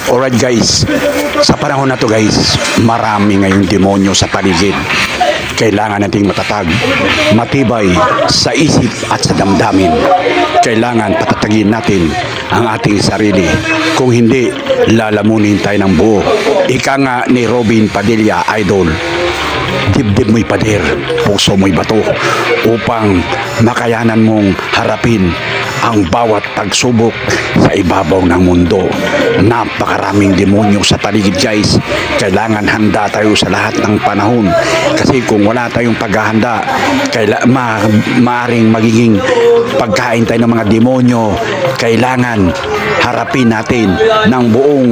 Alright guys, sa panahon na to guys, marami ngayong demonyo sa paligid. Kailangan nating matatag, matibay sa isip at sa damdamin. Kailangan patatagin natin ang ating sarili. Kung hindi, lalamunin tayo ng buo. Ika nga ni Robin Padilla, idol. Dibdib mo'y pader, puso mo'y bato upang makayanan mong harapin ang bawat pagsubok sa ibabaw ng mundo. Napakaraming demonyo sa paligid guys. Kailangan handa tayo sa lahat ng panahon. Kasi kung wala tayong paghahanda, maaring magiging pagkain tayo ng mga demonyo. Kailangan harapin natin ng buong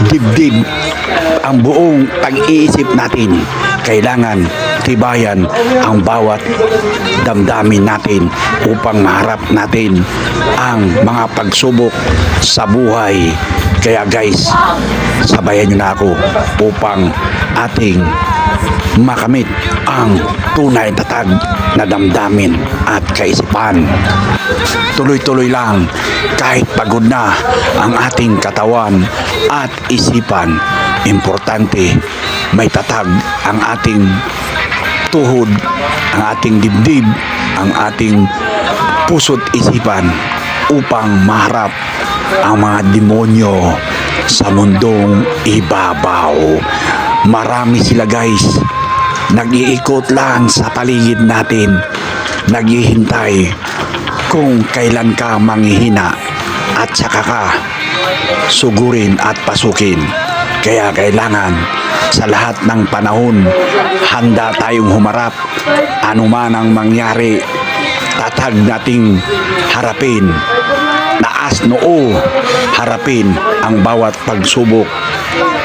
dibdib, ang buong pag-iisip natin. Kailangan tibayan ang bawat damdamin natin upang maharap natin ang mga pagsubok sa buhay. Kaya guys, sabayan nyo na ako upang ating makamit ang tunay tatag na damdamin at kaisipan. Tuloy-tuloy lang kahit pagod na ang ating katawan at isipan. Importante may tatag ang ating tuhod, ang ating dibdib, ang ating puso't isipan upang maharap ang mga demonyo sa mundong ibabaw. Marami sila guys, nag-iikot lang sa paligid natin, naghihintay kung kailan ka manghihina at saka ka sugurin at pasukin. Kaya kailangan sa lahat ng panahon, handa tayong humarap. Anuman ang mangyari, tatag nating harapin. Taas noo, harapin ang bawat pagsubok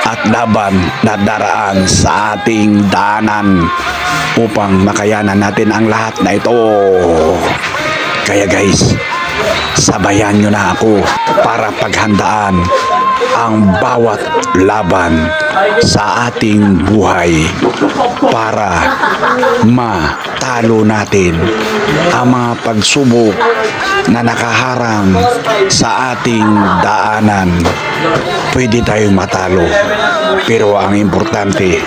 at laban na daraan sa ating daanan upang makayanan natin ang lahat na ito. Kaya guys, sabayan nyo na ako para paghandaan ang bawat laban sa ating buhay para matalo natin ang mga pagsubok na nakaharang sa ating daanan. Pwede tayong matalo, pero ang importante,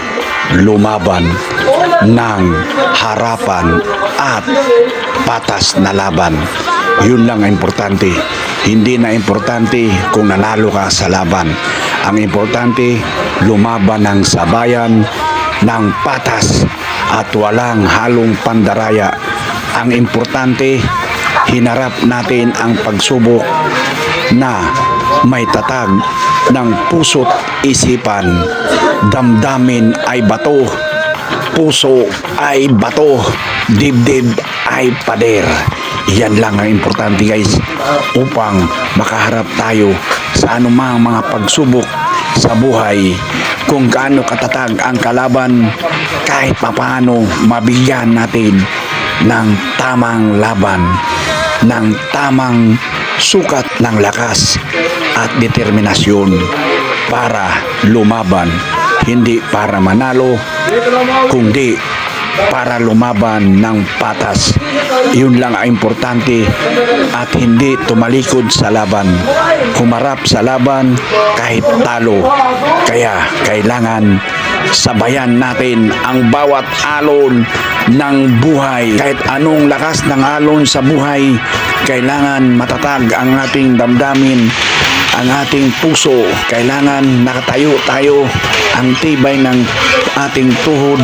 lumaban ng harapan at patas na laban. Yun lang ang importante. Hindi na importante kung nanalo ka sa laban. Ang importante, lumaban ng sabayan, ng patas at walang halong pandaraya. Ang importante, hinarap natin ang pagsubok na may tatag ng puso't isipan. Damdamin ay bato, puso ay bato, dibdib ay pader. Yan lang ang importante guys upang makaharap tayo sa anumang mga pagsubok sa buhay. Kung gaano katatag ang kalaban, kahit papaano mabigyan natin ng tamang laban, ng tamang sukat ng lakas at determinasyon para lumaban. Hindi para manalo, kundi para lumaban ng patas. Yun lang ang importante at hindi tumalikod sa laban. Humarap sa laban kahit talo. Kaya kailangan sabayan natin ang bawat alon ng buhay. Kahit anong lakas ng alon sa buhay, kailangan matatag ang ating damdamin, ang ating puso. Kailangan nakatayo tayo. Ang tibay ng ating tuhod,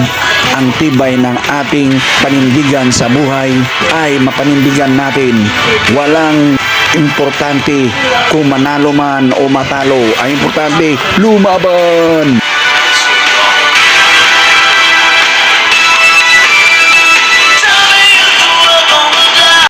ang tibay ng ating panindigan sa buhay ay mapanindigan natin. Walang importante kung manalo man o matalo. Ang importante, lumaban!